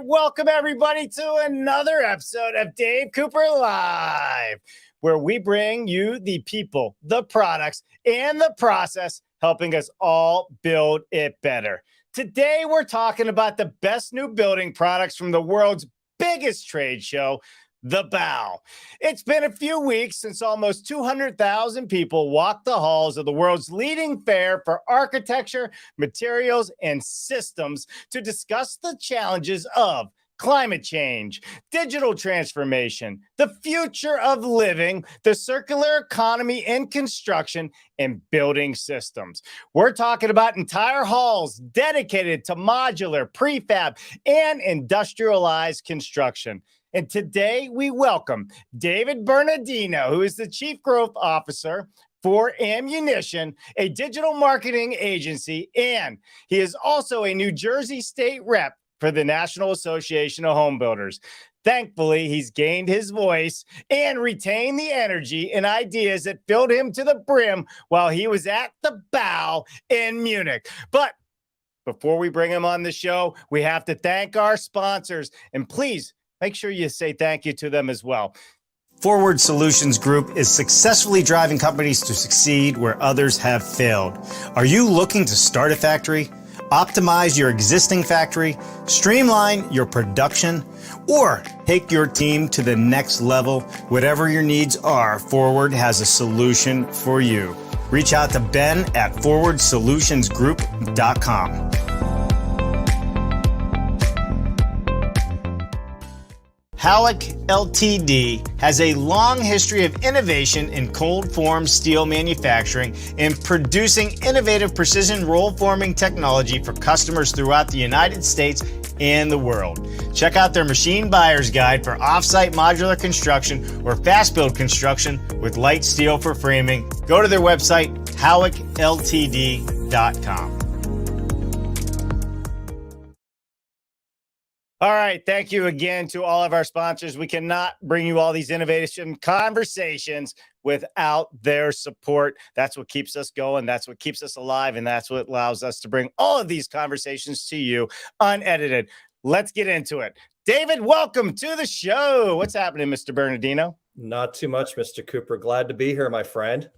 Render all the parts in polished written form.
welcome everybody to another episode of Dave Cooper Live, where we bring you the people, the products, and the process helping us all build it better. Today, we're talking about the best new building products from the world's biggest trade show, the BAU. It's been a few weeks since almost 200,000 people walked the halls of the world's leading fair for architecture, materials, and systems to discuss the challenges of climate change, digital transformation, the future of living, the circular economy in construction, and building systems. We're talking about entire halls dedicated to modular, prefab, and industrialized construction. And today we welcome David Bernardino, who is the Chief Growth Officer for Ammunition, a digital marketing agency, and he is also a New Jersey state rep for the National Association of Home Builders. Thankfully, he's gained his voice and retained the energy and ideas that filled him to the brim while he was at the BAU in Munich. But before we bring him on the show, we have to thank our sponsors, and please make sure you say thank you to them as well. Forward Solutions Group is successfully driving companies to succeed where others have failed. Are you looking to start a factory, optimize your existing factory, streamline your production, or take your team to the next level? Whatever your needs are, Forward has a solution for you. Reach out to Ben at forwardsolutionsgroup.com. Halleck Ltd. has a long history of innovation in cold form steel manufacturing and producing innovative precision roll forming technology for customers throughout the United States and the world. Check out their machine buyer's guide for off-site modular construction or fast build construction with light steel for framing. Go to their website, halleckltd.com. All right. Thank you again to all of our sponsors. We cannot bring you all these innovation conversations without their support. That's what keeps us going. That's what keeps us alive. And that's what allows us to bring all of these conversations to you unedited. Let's get into it. David, welcome to the show. What's happening, Mr. Bernardino? Not too much, Mr. Cooper. Glad to be here, my friend.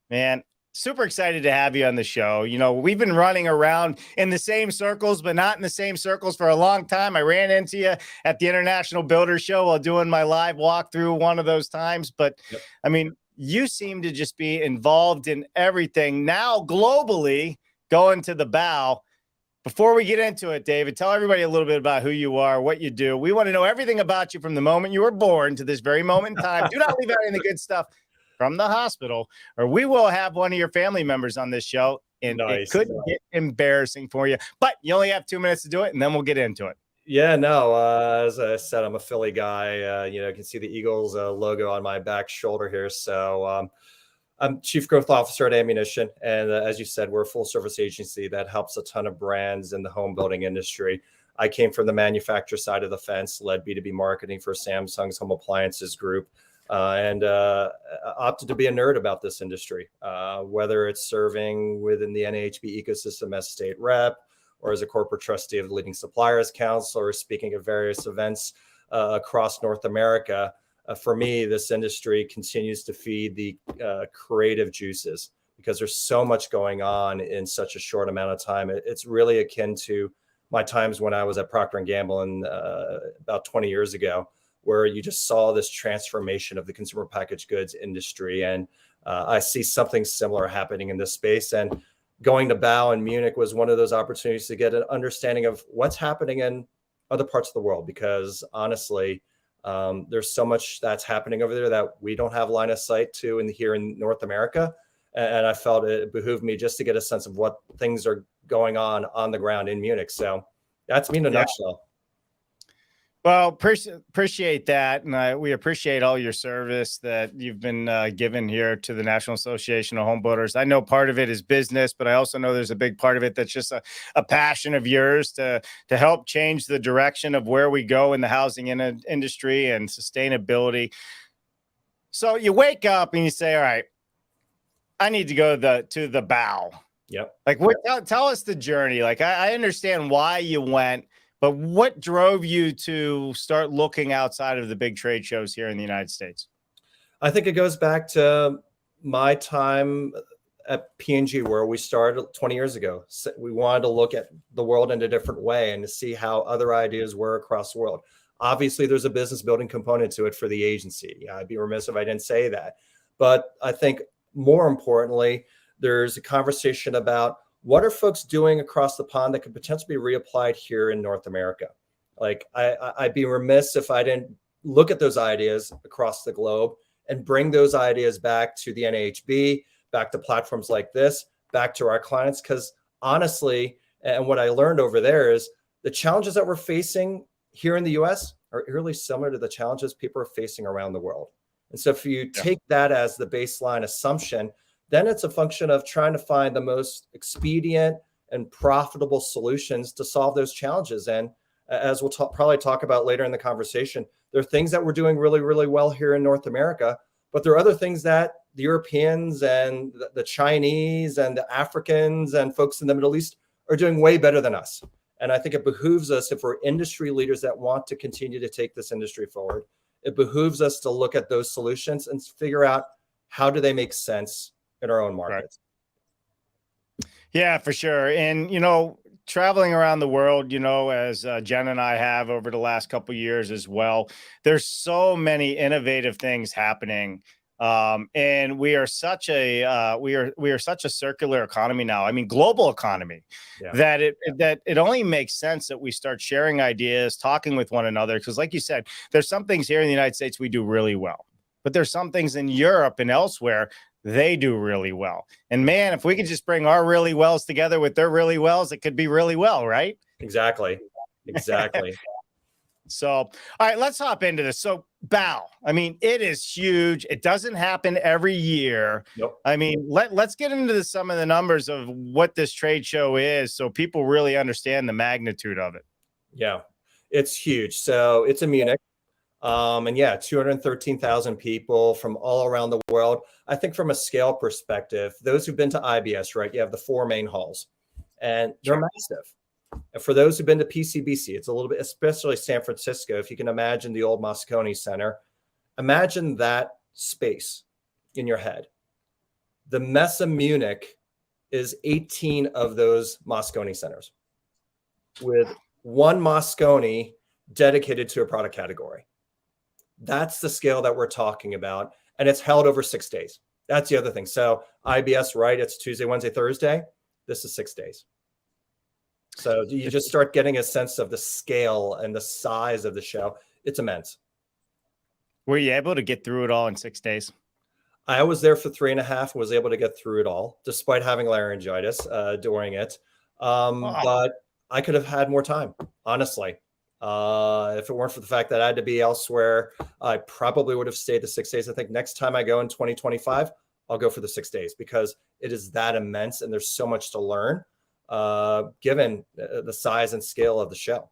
Man, super excited to have you on the show. You know, we've been running around in the same circles, but not in the same circles for a long time. I ran into you at the International Builder Show while doing my live walkthrough one of those times. But yep. I mean, you seem to just be involved in everything now globally, going to the BAU. Before we get into it, David, tell everybody a little bit about who you are, what you do. We want to know everything about you from the moment you were born to this very moment in time. Do not leave out any of the good stuff from the hospital, or we will have one of your family members on this show, and It could get embarrassing for you, but you only have 2 minutes to do it, and then we'll get into it. Yeah, no, as I said, I'm a Philly guy. You can see the Eagles logo on my back shoulder here. So I'm Chief Growth Officer at Ammunition, and as you said, we're a full-service agency that helps a ton of brands in the home building industry. I came from the manufacturer side of the fence, led B2B marketing for Samsung's home appliances group. And opted to be a nerd about this industry, whether it's serving within the NAHB ecosystem as state rep or as a corporate trustee of the Leading Suppliers Council or speaking at various events across North America. For me, this industry continues to feed the creative juices because there's so much going on in such a short amount of time. It's really akin to my times when I was at Procter & Gamble about 20 years ago, where you just saw this transformation of the consumer packaged goods industry. And I see something similar happening in this space. And going to BAU in Munich was one of those opportunities to get an understanding of what's happening in other parts of the world, because honestly, there's so much that's happening over there that we don't have line of sight to here in North America. And I felt it behooved me just to get a sense of what things are going on the ground in Munich. So that's me in a nutshell. Well, appreciate that. And we appreciate all your service that you've been given here to the National Association of Home Builders. I know part of it is business, but I also know there's a big part of it that's just a passion of yours to help change the direction of where we go in the housing industry and sustainability. So you wake up and you say, all right, I need to go to the BAU. Yep. Like, tell us the journey. Like, I understand why you went, But what drove you to start looking outside of the big trade shows here in the United States? I think it goes back to my time at P&G, where we started 20 years ago. So we wanted to look at the world in a different way and to see how other ideas were across the world. Obviously, there's a business building component to it for the agency. Yeah, I'd be remiss if I didn't say that. But I think more importantly, there's a conversation about what are folks doing across the pond that could potentially be reapplied here in North America. Like I'd be remiss if I didn't look at those ideas across the globe and bring those ideas back to the NAHB, back to platforms like this, back to our clients. Because honestly, and what I learned over there is the challenges that we're facing here in the US are really similar to the challenges people are facing around the world. And so if you take that as the baseline assumption, then it's a function of trying to find the most expedient and profitable solutions to solve those challenges. And as we'll probably talk about later in the conversation, there are things that we're doing really, really well here in North America, but there are other things that the Europeans and the Chinese and the Africans and folks in the Middle East are doing way better than us. And I think it behooves us, if we're industry leaders that want to continue to take this industry forward, it behooves us to look at those solutions and figure out how do they make sense in our own markets. Right. Yeah, for sure. And, traveling around the world, as Jen and I have over the last couple of years as well, there's so many innovative things happening. And we are such a circular economy now. I mean, global economy, that it only makes sense that we start sharing ideas, talking with one another. Because like you said, there's some things here in the United States we do really well, but there's some things in Europe and elsewhere they do really well. And man, if we could just bring our really wells together with their really wells, it could be really well, right? Exactly. So, all right, let's hop into this. So BAU, I mean, it is huge. It doesn't happen every year. Nope. I mean, let's get into some of the numbers of what this trade show is so people really understand the magnitude of it. Yeah, it's huge. So it's in Munich. And 213,000 people from all around the world. I think from a scale perspective, those who've been to IBS, right, you have the four main halls and they're massive. And for those who've been to PCBC, it's a little bit, especially San Francisco. If you can imagine the old Moscone Center, imagine that space in your head. The Messe Munich is 18 of those Moscone centers with one Moscone dedicated to a product category. That's the scale that we're talking about. And it's held over 6 days. That's the other thing. So IBS, right? It's Tuesday, Wednesday, Thursday. This is 6 days. So you just start getting a sense of the scale and the size of the show. It's immense. Were you able to get through it all in 6 days? I was there for 3.5, was able to get through it all, despite having laryngitis during it. But I could have had more time, honestly. If it weren't for the fact that I had to be elsewhere, I probably would have stayed the 6 days. I think next time I go in 2025, I'll go for the 6 days because it is that immense and there's so much to learn, given the size and scale of the show.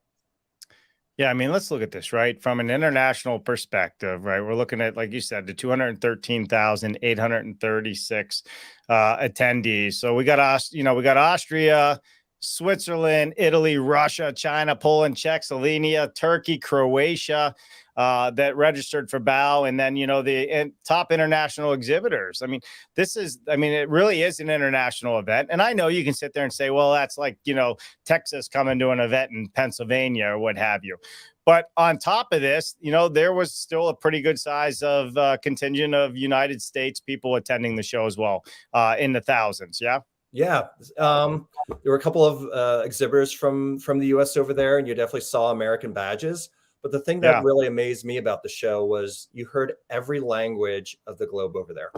Yeah, I mean, let's look at this, right? From an international perspective, right? We're looking at, like you said, the 213,836 attendees. So we got Austria, Switzerland, Italy, Russia, China, Poland, Czech, Slovenia, Turkey, Croatia that registered for BAU. And then, the top international exhibitors. I mean, it really is an international event. And I know you can sit there and say, well, that's like, Texas coming to an event in Pennsylvania or what have you. But on top of this, there was still a pretty good size of contingent of United States people attending the show as well, in the thousands. Yeah. Yeah. There were a couple of exhibitors from the US over there, and you definitely saw American badges. But the thing that really amazed me about the show was you heard every language of the globe over there.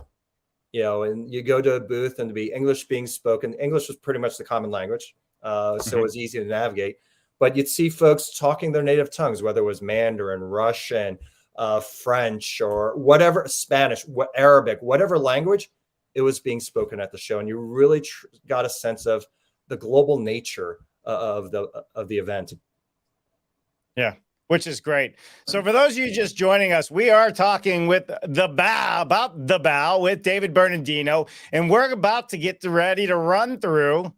And you go to a booth and to be English being spoken. English was pretty much the common language. So it was easy to navigate. But you'd see folks talking their native tongues, whether it was Mandarin, Russian, French, or whatever, Spanish, Arabic, whatever language. It was being spoken at the show, and you really got a sense of the global nature of the event. Yeah, which is great. So for those of you just joining us, we are talking with about the BAU with David Bernardino, and we're about to get ready to run through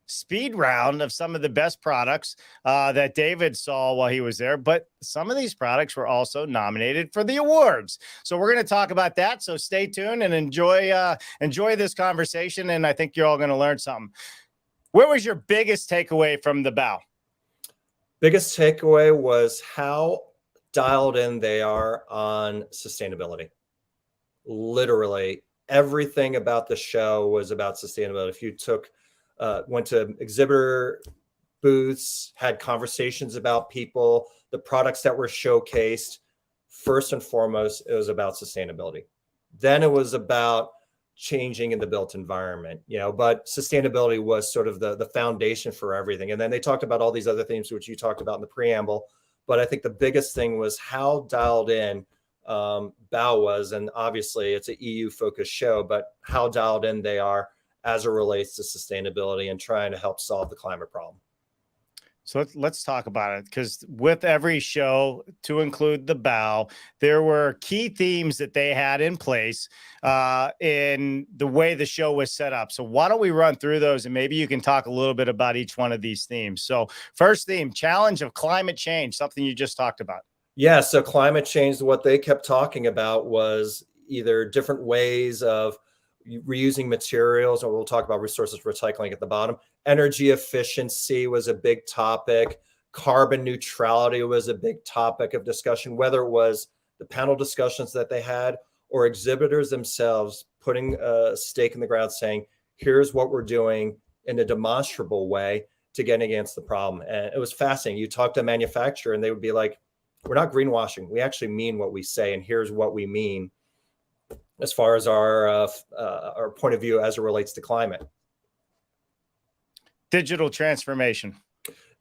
speed round of some of the best products that David saw while he was there. But some of these products were also nominated for the awards. So we're going to talk about that. So stay tuned and enjoy this conversation. And I think you're all going to learn something. What was your biggest takeaway from the BAU? Biggest takeaway was how dialed in they are on sustainability. Literally everything about the show was about sustainability. If you went to exhibitor booths, had conversations about people, the products that were showcased, first and foremost, it was about sustainability. Then it was about changing in the built environment, but sustainability was sort of the foundation for everything. And then they talked about all these other things, which you talked about in the preamble. But I think the biggest thing was how dialed in BAU was. And obviously it's an EU focused show, but how dialed in they are as it relates to sustainability and trying to help solve the climate problem. So let's talk about it, because with every show, to include the BAU, there were key themes that they had in place in the way the show was set up. So why don't we run through those, and maybe you can talk a little bit about each one of these themes. So first theme, challenge of climate change, something you just talked about. Yeah, so climate change, what they kept talking about was either different ways of reusing materials, or we'll talk about resources recycling at the bottom. Energy efficiency was a big topic. Carbon neutrality was a big topic of discussion, whether it was the panel discussions that they had or exhibitors themselves putting a stake in the ground saying, here's what we're doing in a demonstrable way to get against the problem. And it was fascinating. You talk to a manufacturer and they would be like, we're not greenwashing. We actually mean what we say, and here's what we mean as far as our point of view as it relates to climate. Digital transformation.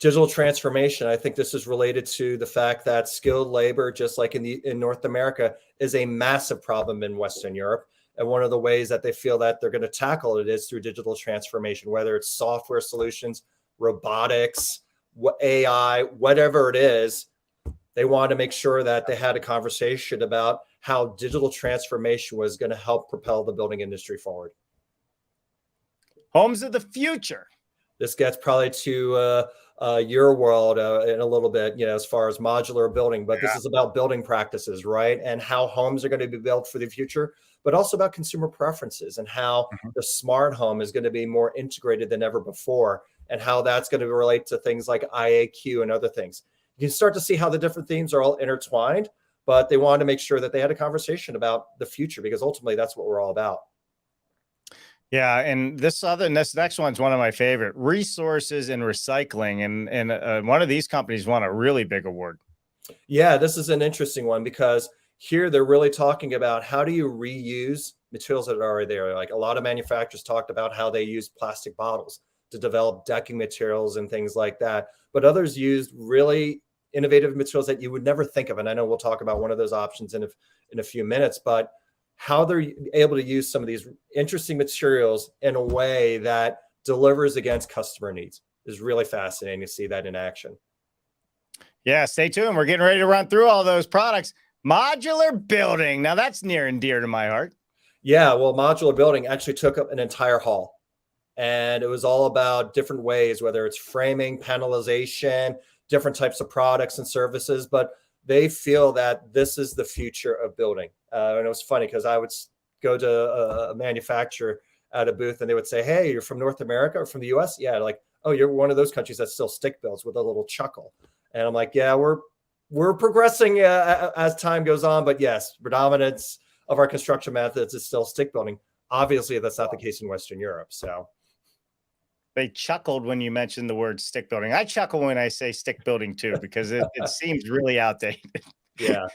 Digital transformation. I think this is related to the fact that skilled labor, just like in North America, is a massive problem in Western Europe. And one of the ways that they feel that they're going to tackle it is through digital transformation, whether it's software solutions, robotics, AI, whatever it is. They wanted to make sure that they had a conversation about how digital transformation was going to help propel the building industry forward. Homes of the future. This gets probably to your world in a little bit, as far as modular building, but This is about building practices, right? And how homes are going to be built for the future, but also about consumer preferences and how the smart home is going to be more integrated than ever before, and how that's going to relate to things like IAQ and other things. You can start to see how the different themes are all intertwined, but they wanted to make sure that they had a conversation about the future, because ultimately that's what we're all about. Yeah, and this next one's one of my favorite: resources and recycling. And one of these companies won a really big award. Yeah, this is an interesting one, because here they're really talking about how do you reuse materials that are already there. Like a lot of manufacturers talked about how they use plastic bottles to develop decking materials and things like that, but others used really innovative materials that you would never think of. And I know we'll talk about one of those options in a few minutes, but how they're able to use some of these interesting materials in a way that delivers against customer needs is really fascinating to see that in action. Yeah, stay tuned. We're getting ready to run through all those products. Modular building. Now that's near and dear to my heart. Yeah, well, modular building actually took up an entire hall, and it was all about different ways, whether it's framing, panelization, different types of products and services, but they feel that this is the future of building. And it was funny because I would go to a manufacturer at a booth and they would say, hey, you're from North America or from the US? Yeah. Like, oh, you're one of those countries that still stick builds, with a little chuckle. And I'm like, yeah, we're progressing as time goes on, but yes, predominance of our construction methods is still stick building. Obviously that's not the case in Western Europe. So they chuckled when you mentioned the word stick building. I chuckle when I say stick building too, because it seems really outdated. Yeah.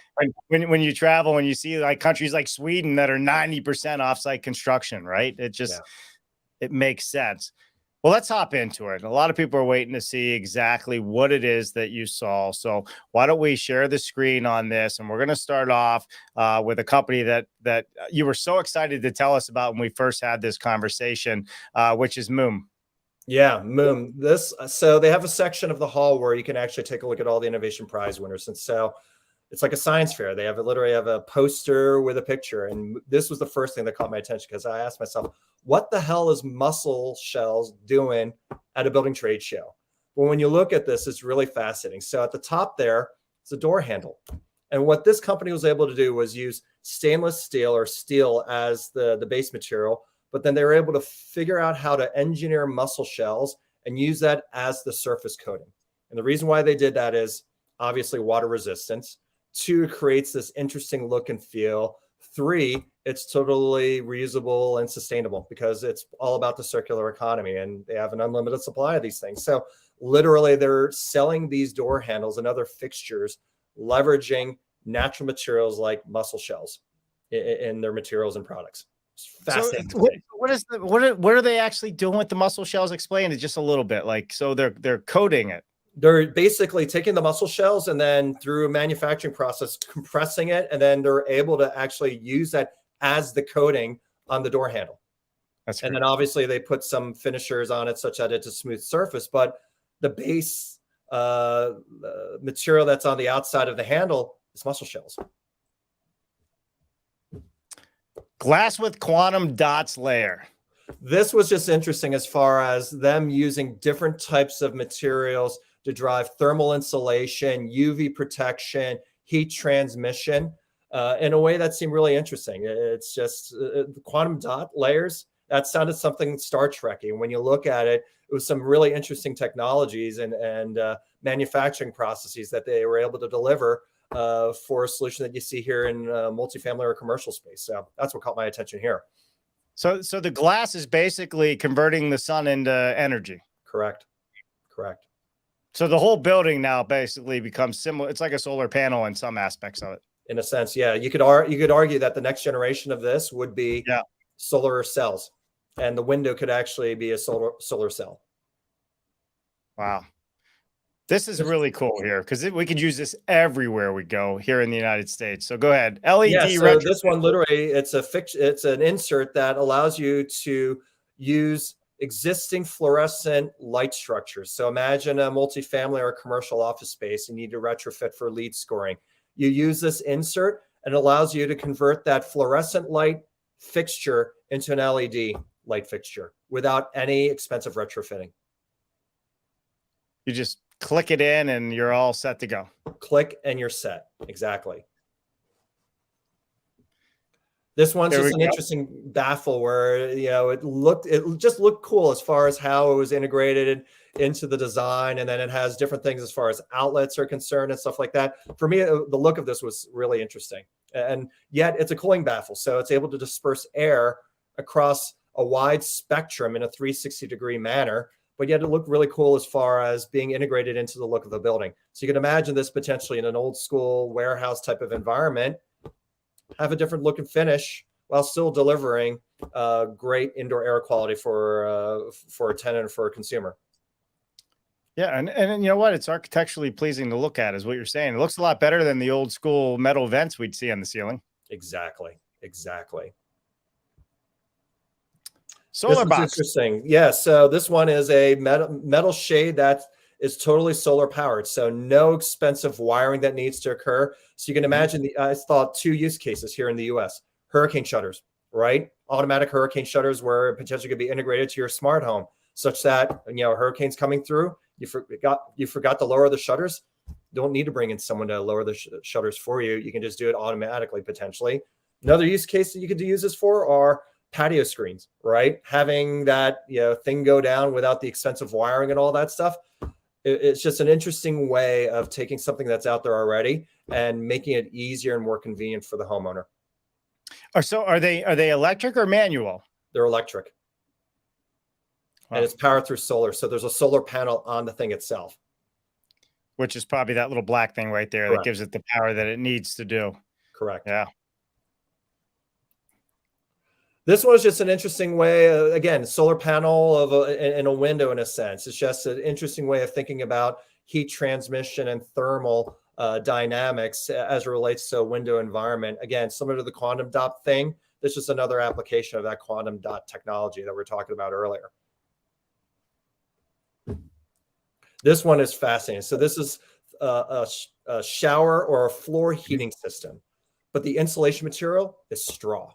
When you travel and you see like countries like Sweden that are 90% offsite construction, right? It makes sense. Well, let's hop into it. A lot of people are waiting to see exactly what it is that you saw. So why don't we share the screen on this? And we're going to start off with a company that you were so excited to tell us about when we first had this conversation, which is Moom. Yeah, Moom. So they have a section of the hall where you can actually take a look at all the Innovation Prize winners. And so It's like a science fair. They literally have a poster with a picture. And this was the first thing that caught my attention, because I asked myself, what the hell is mussel shells doing at a building trade show? Well, when you look at this, it's really fascinating. So at the top there, it's a door handle. And what this company was able to do was use stainless steel or steel as the base material, but then they were able to figure out how to engineer mussel shells and use that as the surface coating. And the reason why they did that is obviously water resistance. 2, it creates this interesting look and feel. 3, it's totally reusable and sustainable, because it's all about the circular economy, and they have an unlimited supply of these things. So literally they're selling these door handles and other fixtures, leveraging natural materials like mussel shells in their materials and products. It's fascinating. So what are they actually doing with the mussel shells? Explain it just a little bit. Like, so they're coating it. They're basically taking the mussel shells and then through a manufacturing process, compressing it. And then they're able to actually use that as the coating on the door handle. That's and great. Then obviously they put some finishers on it such that it's a smooth surface, but the base material that's on the outside of the handle is mussel shells. Glass with quantum dots layer. This was just interesting as far as them using different types of materials to drive thermal insulation, UV protection, heat transmission in a way that seemed really interesting. It's just quantum dot layers. That sounded something Star Trek-y. And when you look at it, it was some really interesting technologies and manufacturing processes that they were able to deliver for a solution that you see here in multifamily or commercial space. So that's what caught my attention here. So the glass is basically converting the sun into energy. Correct. So the whole building now basically becomes similar. It's like a solar panel in some aspects of it. In a sense, yeah. You could argue that the next generation of this would be solar cells, and the window could actually be a solar cell. Wow. This is really cool here, because we could use this everywhere we go here in the United States. So go ahead. LED. Yeah, so this one literally, it's an insert that allows you to use existing fluorescent light structures. So imagine a multifamily or a commercial office space you need to retrofit for LEED scoring. You use this insert and it allows you to convert that fluorescent light fixture into an LED light fixture without any expensive retrofitting. You just click it in and you're all set to go. Click and you're set. Exactly. This one's just an interesting baffle where, it just looked cool as far as how it was integrated into the design. And then it has different things as far as outlets are concerned and stuff like that. For me, the look of this was really interesting. And yet it's a cooling baffle. So it's able to disperse air across a wide spectrum in a 360-degree manner. But yet it looked really cool as far as being integrated into the look of the building. So you can imagine this potentially in an old school warehouse type of environment, have a different look and finish while still delivering great indoor air quality for a tenant or for a consumer. Yeah, and you know what? It's architecturally pleasing to look at, is what you're saying. It looks a lot better than the old school metal vents we'd see on the ceiling. Exactly. Solar box. Interesting. Yeah. So this one is a metal shade that is totally solar powered. So no expensive wiring that needs to occur. So you can imagine I thought 2 use cases here in the US: hurricane shutters, right? Automatic hurricane shutters where potentially could be integrated to your smart home, such that, a hurricane's coming through, you forgot to lower the shutters. Don't need to bring in someone to lower the shutters for you. You can just do it automatically, potentially. Another use case that you could use this for are patio screens, right? Having that thing go down without the expensive wiring and all that stuff. It's just an interesting way of taking something that's out there already and making it easier and more convenient for the homeowner. So are they electric or manual? They're electric. Wow. And it's powered through solar. So there's a solar panel on the thing itself, which is probably that little black thing right there. Correct. That gives it the power that it needs to do. Correct. Yeah. This was just an interesting way, again, solar panel in a window in a sense. It's just an interesting way of thinking about heat transmission and thermal dynamics as it relates to a window environment. Again, similar to the quantum dot thing, this is another application of that quantum dot technology that we were talking about earlier. This one is fascinating. So this is a a shower or a floor heating system, but the insulation material is straw.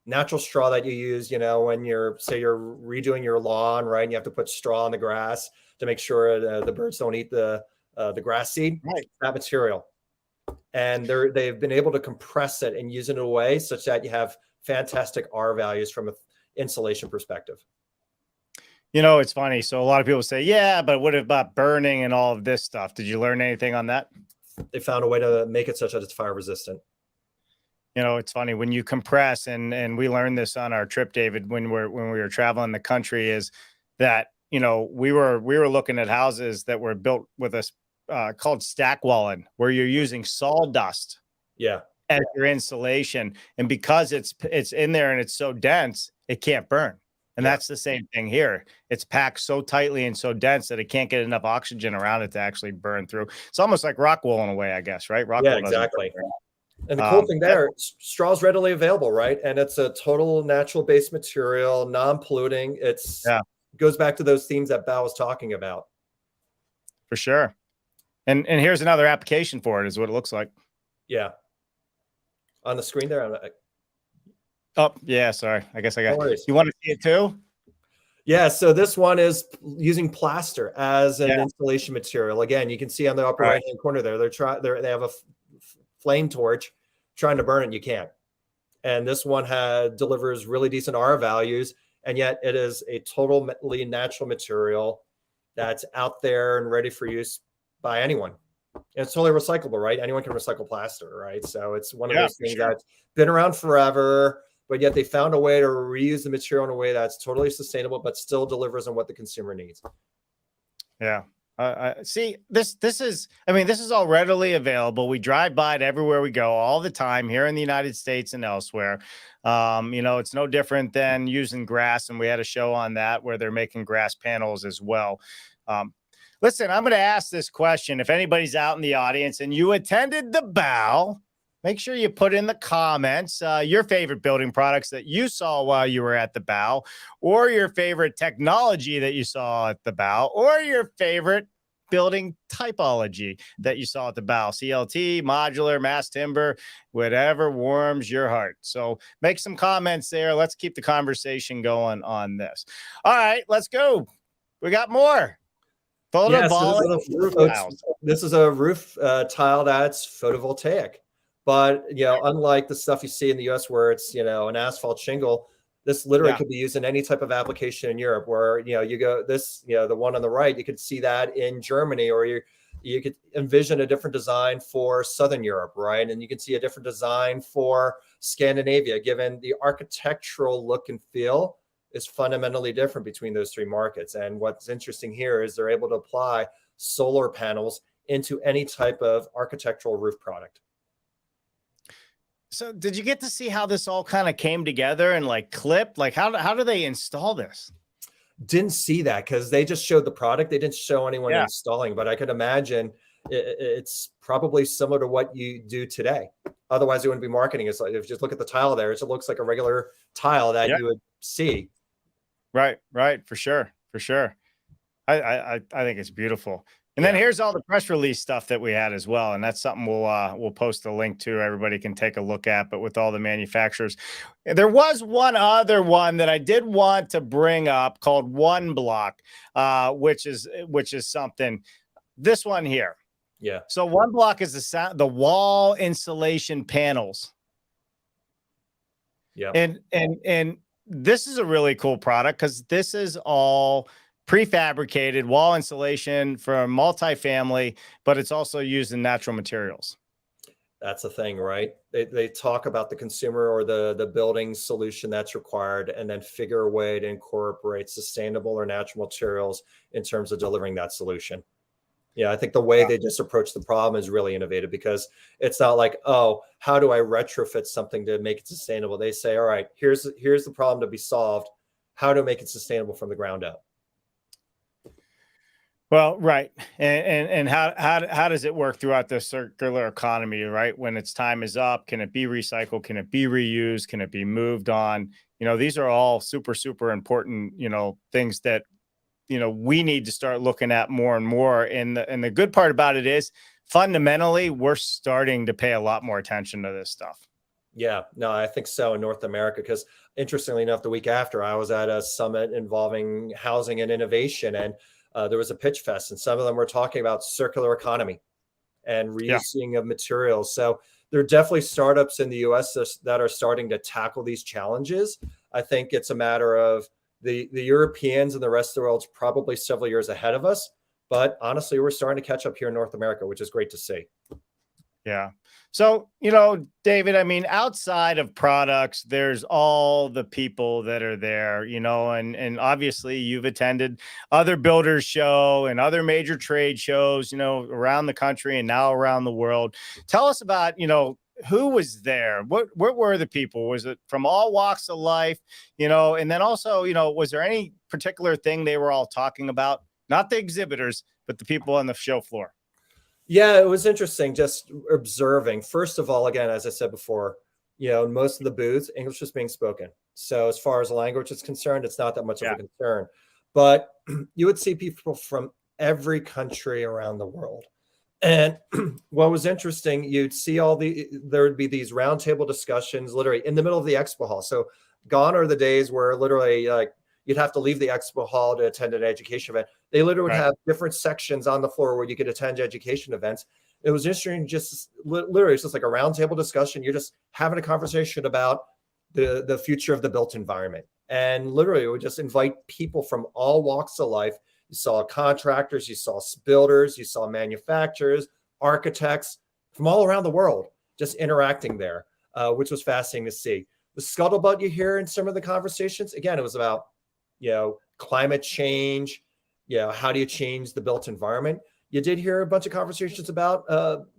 Natural straw that you use, when you're redoing your lawn, right? And you have to put straw on the grass to make sure the birds don't eat the grass seed. Right. That material, and they've been able to compress it and use it in a way such that you have fantastic R values from an insulation perspective. It's funny. So a lot of people say, yeah, but what about burning and all of this stuff? Did you learn anything on that? They found a way to make it such that it's fire resistant. It's funny when you compress, and we learned this on our trip, David, when we were traveling the country, is that, we were looking at houses that were built with us called stack walling, where you're using sawdust as your insulation. And because it's in there and it's so dense, it can't burn. And that's the same thing here. It's packed so tightly and so dense that it can't get enough oxygen around it to actually burn through. It's almost like rock wool in a way, I guess, right? Rock wool exactly. And the cool thing there, straw is readily available, right? And it's a total natural based material, non-polluting. It goes back to those themes that BAU was talking about. For sure. And here's another application for it, is what it looks like. Yeah. On the screen there. Oh, yeah. Sorry. I guess I got it. You want to see it too? Yeah. So this one is using plaster as an insulation material. Again, you can see on the upper right-hand corner there, they have a flame torch trying to burn it. You can't. And this one delivers really decent R values. And yet it is a totally natural material that's out there and ready for use by anyone. And it's totally recyclable, right? Anyone can recycle plaster, right? So it's one of those things that's been around forever, but yet they found a way to reuse the material in a way that's totally sustainable, but still delivers on what the consumer needs. Yeah. See, this is all readily available. We drive by it everywhere we go all the time here in the United States and elsewhere. It's no different than using grass. And we had a show on that where they're making grass panels as well. Listen, I'm going to ask this question. If anybody's out in the audience and you attended the BAU, make sure you put in the comments your favorite building products that you saw while you were at the BAU, or your favorite technology that you saw at the BAU, or your favorite building typology that you saw at the BAU. CLT, modular, mass timber, whatever warms your heart. So make some comments there. Let's keep the conversation going on this. All right, let's go. We got more. This is a roof tile that's photovoltaic. But, unlike the stuff you see in the US where it's, an asphalt shingle, this literally could be used in any type of application in Europe where, you go the one on the right, you could see that in Germany, or you could envision a different design for Southern Europe, right? And you can see a different design for Scandinavia, given the architectural look and feel is fundamentally different between those three markets. And what's interesting here is they're able to apply solar panels into any type of architectural roof product. So did you get to see how this all kind of came together and clipped? How do they install this? Didn't see that because they just showed the product. They didn't show anyone installing, but I could imagine it's probably similar to what you do today. Otherwise, it wouldn't be marketing. It's like, if you just look at the tile there, it looks like a regular tile that you would see. Right. For sure. I think it's beautiful. And then here's all the press release stuff that we had as well. And that's something we'll post a link to. Everybody can take a look at, but with all the manufacturers. There was one other one that I did want to bring up called One Block, which is something. This one here. Yeah. So One Block is the wall insulation panels. Yeah. And this is a really cool product because this is all prefabricated wall insulation for multifamily, but it's also used in natural materials. That's the thing, right? They talk about the consumer or the building solution that's required, and then figure a way to incorporate sustainable or natural materials in terms of delivering that solution. Yeah, I think the way they just approach the problem is really innovative, because it's not like, oh, how do I retrofit something to make it sustainable? They say, all right, here's the problem to be solved. How to make it sustainable from the ground up. Well, right. And how does it work throughout the circular economy, right? When its time is up, can it be recycled? Can it be reused? Can it be moved on? These are all super, super important, things that, we need to start looking at more and more. And the good part about it is fundamentally, we're starting to pay a lot more attention to this stuff. Yeah, no, I think so in North America, because interestingly enough, the week after I was at a summit involving housing and innovation, and there was a pitch fest, and some of them were talking about circular economy and reusing of materials. So there are definitely startups in the US that are starting to tackle these challenges. I think it's a matter of the Europeans and the rest of the world's probably several years ahead of us. But honestly, we're starting to catch up here in North America, which is great to see. Yeah. So, David, I mean, outside of products, there's all the people that are there, and obviously you've attended other builders show and other major trade shows, around the country and now around the world. Tell us about, who was there? What were the people? Was it from all walks of life, and then also, was there any particular thing they were all talking about? Not the exhibitors, but the people on the show floor. Yeah, it was interesting just observing. First of all, again, as I said before, most of the booths, English is being spoken. So as far as language is concerned, it's not that much of a concern. But you would see people from every country around the world. And what was interesting, you'd see there would be these roundtable discussions literally in the middle of the expo hall. So gone are the days where literally you'd have to leave the expo hall to attend an education event. They literally would have different sections on the floor where you could attend education events. It was interesting, just literally, it's just like a roundtable discussion. You're just having a conversation about the future of the built environment. And literally, it would just invite people from all walks of life. You saw contractors, you saw builders, you saw manufacturers, architects from all around the world just interacting there, which was fascinating to see. The scuttlebutt you hear in some of the conversations, again, it was about climate change, how do you change the built environment? You did hear a bunch of conversations about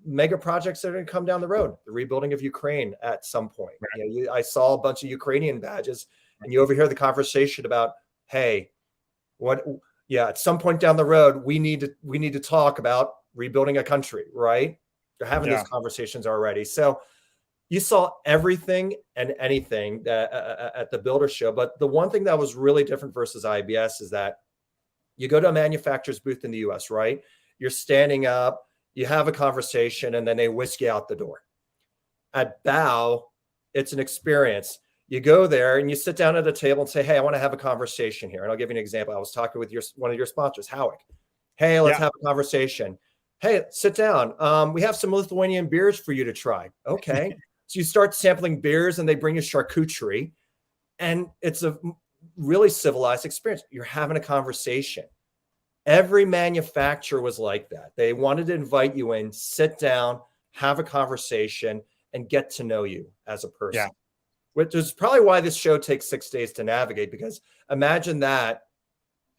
mega projects that are going to come down the road, the rebuilding of Ukraine at some point. Right. I saw a bunch of Ukrainian badges, and you overhear the conversation about, hey, at some point down the road, we need to talk about rebuilding a country, right? They're having these conversations already. So you saw everything and anything at the Builder Show. But the one thing that was really different versus IBS is that you go to a manufacturer's booth in the US, right? You're standing up, you have a conversation, and then they whisk you out the door. At BAU, it's an experience. You go there and you sit down at a table and say, hey, I want to have a conversation here. And I'll give you an example. I was talking with one of your sponsors, Howick. Hey, let's have a conversation. Hey, sit down. We have some Lithuanian beers for you to try. Okay. So you start sampling beers and they bring you charcuterie. And it's a really civilized experience. You're having a conversation. Every manufacturer was like that. They wanted to invite you in, sit down, have a conversation, and get to know you as a person. Which is probably why this show takes 6 days to navigate, because imagine that,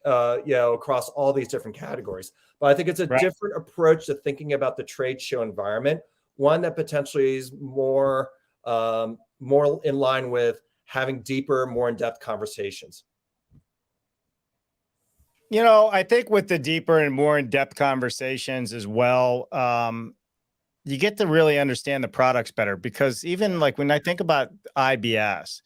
across all these different categories. But I think it's a different approach to thinking about the trade show environment, one that potentially is more in line with having deeper, more in-depth conversations. I think with the deeper and more in-depth conversations as well, you get to really understand the products better, because even like when I think about IBS,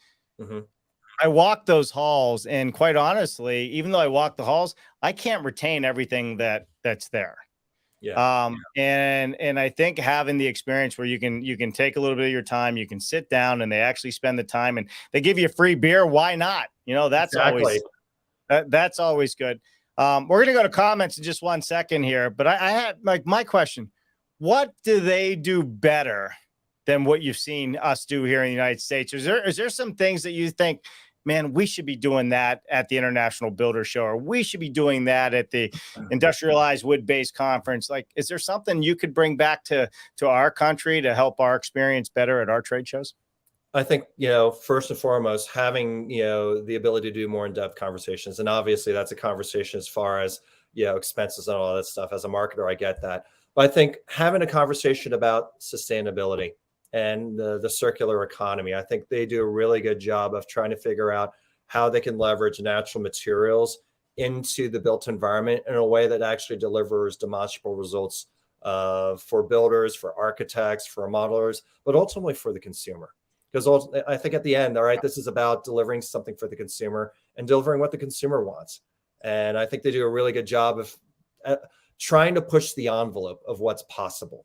I walk those halls, and quite honestly, even though I walk the halls, I can't retain everything that's there. And I think having the experience where you can take a little bit of your time, you can sit down, and they actually spend the time, and they give you a free beer. Why not? That's that's always good. We're going to go to comments in just 1 second here, but I had my question. What do they do better than what you've seen us do here in the United States? Is there some things that you think, man, we should be doing that at the International Builder Show, or we should be doing that at the Industrialized Wood-Based Conference? Like, is there something you could bring back to our country to help our experience better at our trade shows? I think, first and foremost, having, the ability to do more in-depth conversations. And obviously that's a conversation as far as, expenses and all that stuff. As a marketer, I get that. But I think having a conversation about sustainability and the circular economy, I think they do a really good job of trying to figure out how they can leverage natural materials into the built environment in a way that actually delivers demonstrable results for builders, for architects, for modelers, but ultimately for the consumer. Because I think at the end, all right, this is about delivering something for the consumer and delivering what the consumer wants. And I think they do a really good job of trying to push the envelope of what's possible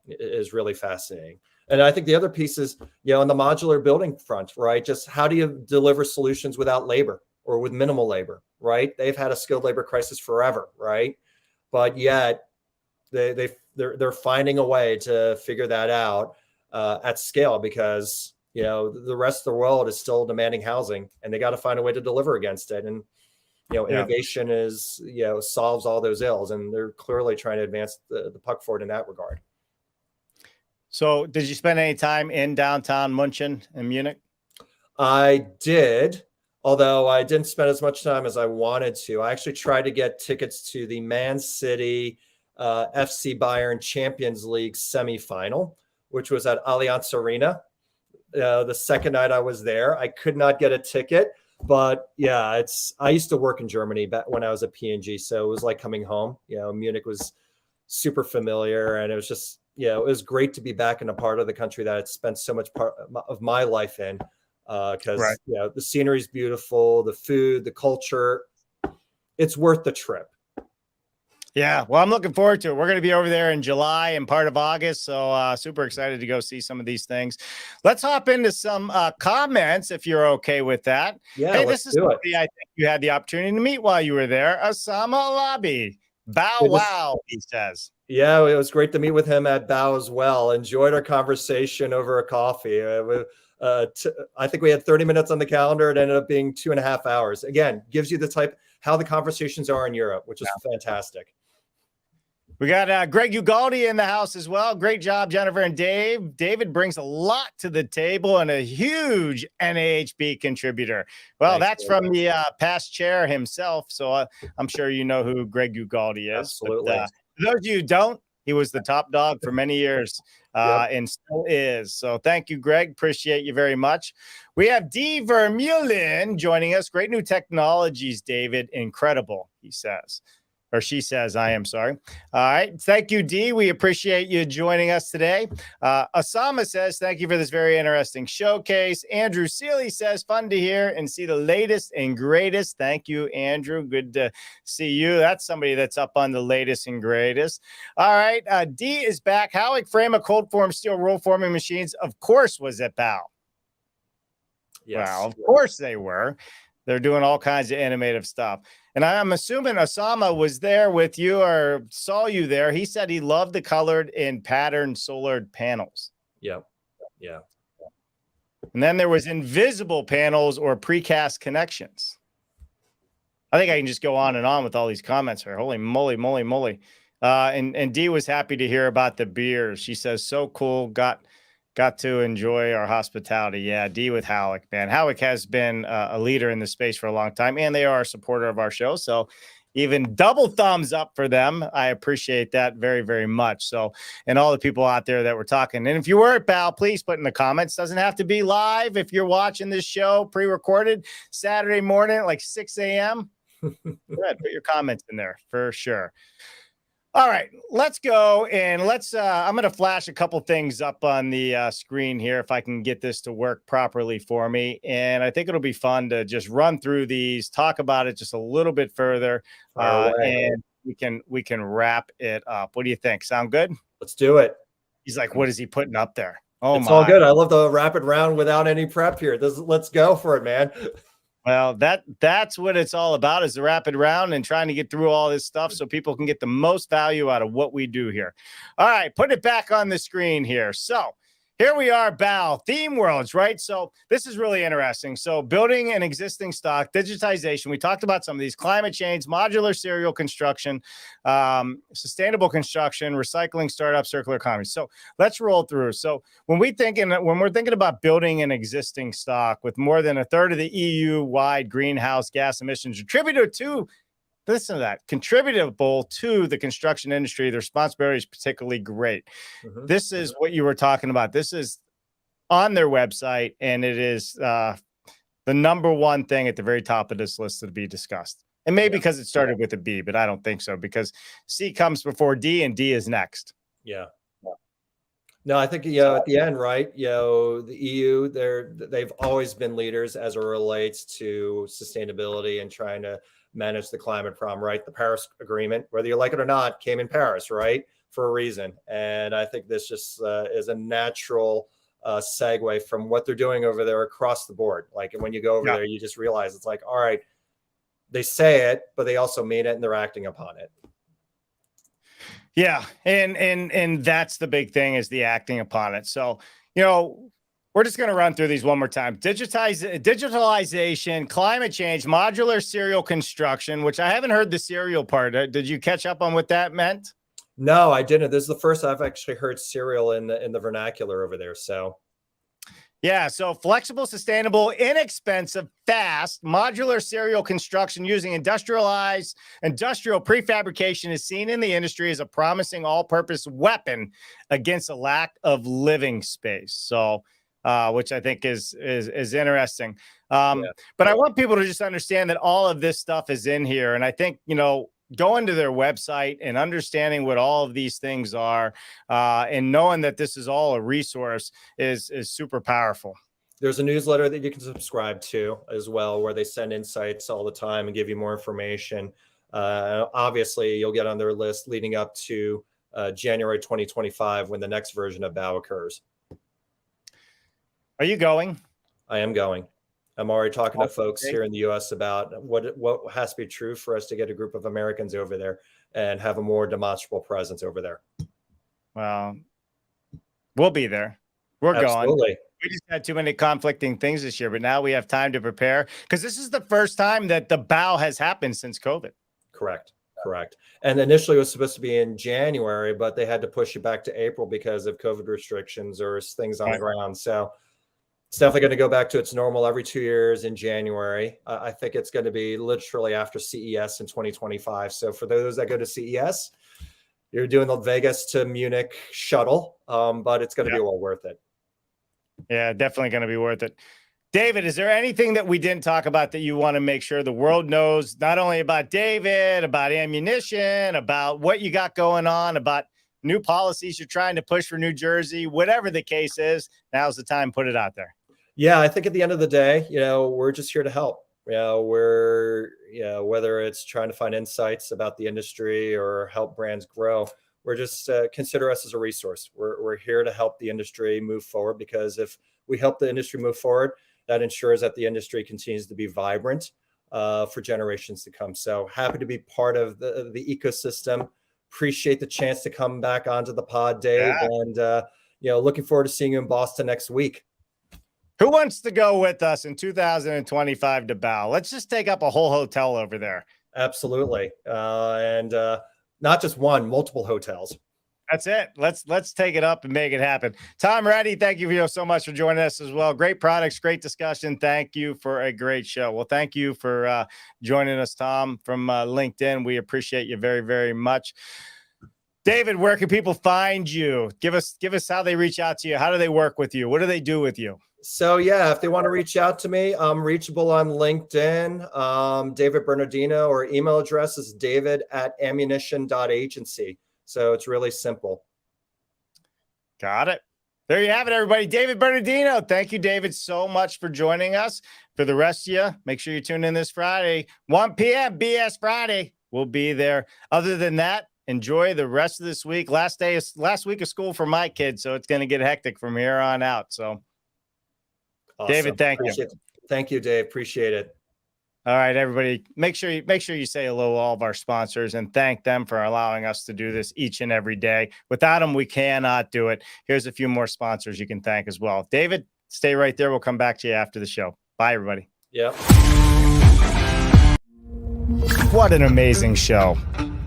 is really fascinating. And I think the other piece is, on the modular building front, right? Just how do you deliver solutions without labor or with minimal labor, right? They've had a skilled labor crisis forever, right? But yet they're finding a way to figure that out at scale, because the rest of the world is still demanding housing, and they got to find a way to deliver against it. And innovation is solves all those ills, and they're clearly trying to advance the puck forward in that regard. So did you spend any time in downtown München in Munich? I did, although I didn't spend as much time as I wanted to. I actually tried to get tickets to the Man City FC Bayern Champions League semifinal, which was at Allianz Arena. The second night I was there, I could not get a ticket, but yeah, I used to work in Germany back when I was at P&G, so it was like coming home. Munich was super familiar, and it was just, it was great to be back in a part of the country that I had spent so much part of my life in, because the scenery is beautiful, the food, the culture, it's worth the trip. Yeah, well, I'm looking forward to it. We're going to be over there in July and part of August, so super excited to go see some of these things. Let's hop into some comments, if you're okay with that. Yeah, hey, this is somebody I think you had the opportunity to meet while you were there. Osama Alabi. Bow wow, he says. Yeah, it was great to meet with him at BAU as well. Enjoyed our conversation over a coffee. I think we had 30 minutes on the calendar. It ended up being 2.5 hours. Again, gives you the how the conversations are in Europe, which is fantastic. We got Greg Ugaldi in the house as well. Great job, Jennifer and Dave. David brings a lot to the table and a huge NAHB contributor. Well, that's from the past chair himself, so I'm sure you know who Greg Ugaldi is. Absolutely. But, for those of you who don't, he was the top dog for many years and still is. So thank you, Greg. Appreciate you very much. We have Dee Vermeulen joining us. Great new technologies, David. Incredible, he says. Or she says, I am sorry. All right. Thank you, Dee. We appreciate you joining us today. Osama says, thank you for this very interesting showcase. Andrew Seeley says, fun to hear and see the latest and greatest. Thank you, Andrew. Good to see you. That's somebody that's up on the latest and greatest. All right. Dee is back. Howick frame of cold form steel roll forming machines, of course, was at BAU. Yes. Well, of course they were. They're doing all kinds of innovative stuff. And I'm assuming Osama was there with you or saw you there. He said he loved the colored and patterned solar panels. Yeah. Yeah. And then there was invisible panels or precast connections. I think I can just go on and on with all these comments here. Holy moly, moly, moly. And Dee was happy to hear about the beers. She says, so cool. Got to enjoy our hospitality. Yeah, Dee with Howick, man. Howick has been a leader in the space for a long time, and they are a supporter of our show. So even double thumbs up for them. I appreciate that very, very much. So, and all the people out there that were talking. And if you were at BAU, please put in the comments. Doesn't have to be live. If you're watching this show pre-recorded Saturday morning at like 6 a.m., go ahead, put your comments in there for sure. All right, let's go and I'm going to flash a couple things up on the screen here if I can get this to work properly for me. And I think it'll be fun to just run through these, talk about it just a little bit further, and we can wrap it up. What do you think? Sound good? Let's do it. He's like, what is he putting up there? Oh, it's all good. I love the rapid round without any prep here. Let's go for it, man. Well, that's what it's all about, is the rapid round and trying to get through all this stuff so people can get the most value out of what we do here. All right, put it back on the screen here. So here we are, BAU, theme worlds, right? So this is really interesting. So building an existing stock, digitization. We talked about some of these: climate change, modular serial construction, sustainable construction, recycling, startup, circular economy. So let's roll through. So when we're thinking about building an existing stock with more than a third of the EU-wide greenhouse gas emissions attributed to, listen to that, contributable to the construction industry, the responsibility is particularly great. Mm-hmm. This is what you were talking about. This is on their website, and it is the number one thing at the very top of this list to be discussed. And maybe because it started with a B, but I don't think so, because C comes before D and D is next. Yeah. No, I think at the end, right? The EU, they've always been leaders as it relates to sustainability and trying to manage the climate problem, right? The Paris Agreement, whether you like it or not, came in Paris, right, for a reason. And I think this just is a natural segue from what they're doing over there across the board. Like when you go over there, you just realize it's like, all right, they say it, but they also mean it and they're acting upon it. Yeah. And that's the big thing, is the acting upon it. So, we're just going to run through these one more time. Digitalization, climate change, modular serial construction, which I haven't heard the serial part. Did you catch up on what that meant? No, I didn't. This is the first I've actually heard serial in the vernacular over there. So yeah, so flexible, sustainable, inexpensive, fast, modular serial construction using industrial prefabrication is seen in the industry as a promising all-purpose weapon against a lack of living space. So, which I think is interesting. But I want people to just understand that all of this stuff is in here, and I think going to their website and understanding what all of these things are, and knowing that this is all a resource is super powerful. There's a newsletter that you can subscribe to as well, where they send insights all the time and give you more information. Obviously, you'll get on their list leading up to January 2025, when the next version of BAU occurs. Are you going? I am going. I'm already talking to folks here in the U.S. about what has to be true for us to get a group of Americans over there and have a more demonstrable presence over there. Well, we'll be there. We're Absolutely. going. We just had too many conflicting things this year, but now we have time to prepare, because this is the first time that the BAU has happened since COVID. Correct. And initially it was supposed to be in January, but they had to push it back to April because of COVID restrictions or things on the ground. So it's definitely going to go back to its normal every 2 years in January. I think it's going to be literally after CES in 2025. So for those that go to CES, you're doing the Vegas to Munich shuttle, but it's going to be well worth it. Yeah, definitely going to be worth it. David, is there anything that we didn't talk about that you want to make sure the world knows, not only about David, about ammunition, about what you got going on, about new policies you're trying to push for New Jersey, whatever the case is, now's the time, put it out there. Yeah, I think at the end of the day, we're just here to help. Whether it's trying to find insights about the industry or help brands grow, we're just consider us as a resource. We're here to help the industry move forward, because if we help the industry move forward, that ensures that the industry continues to be vibrant for generations to come. So happy to be part of the ecosystem. Appreciate the chance to come back onto the pod, Dave, and looking forward to seeing you in Boston next week. Who wants to go with us in 2025 to BAU? Let's just take up a whole hotel over there. Absolutely. And not just one, multiple hotels. That's it. Let's take it up and make it happen. Tom Reddy, thank you so much for joining us as well. Great products, great discussion. Thank you for a great show. Well, thank you for joining us, Tom, from LinkedIn. We appreciate you very, very much. David, where can people find you? Give us how they reach out to you. How do they work with you? What do they do with you? So yeah, if they want to reach out to me, I'm reachable on LinkedIn, David Bernardino, or email address is david@ammunition.agency. So it's really simple. Got it. There you have it, everybody. David Bernardino. Thank you, David, so much for joining us. For the rest of you, make sure you tune in this Friday, 1 p.m. BS Friday. We'll be there. Other than that, enjoy the rest of this week. Last week of school for my kids, so it's going to get hectic from here on out. So, awesome. David, thank you. Thank you, Dave. Appreciate it. All right, everybody, make sure you say hello to all of our sponsors and thank them for allowing us to do this each and every day. Without them, we cannot do it. Here's a few more sponsors you can thank as well. David, stay right there. We'll come back to you after the show. Bye, everybody. Yep. What an amazing show.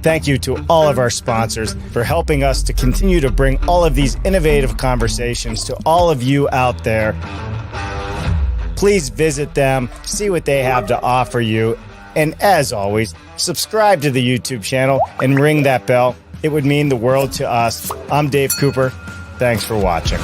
Thank you to all of our sponsors for helping us to continue to bring all of these innovative conversations to all of you out there. Please visit them, see what they have to offer you. And as always, subscribe to the YouTube channel and ring that bell. It would mean the world to us. I'm Dave Cooper. Thanks for watching.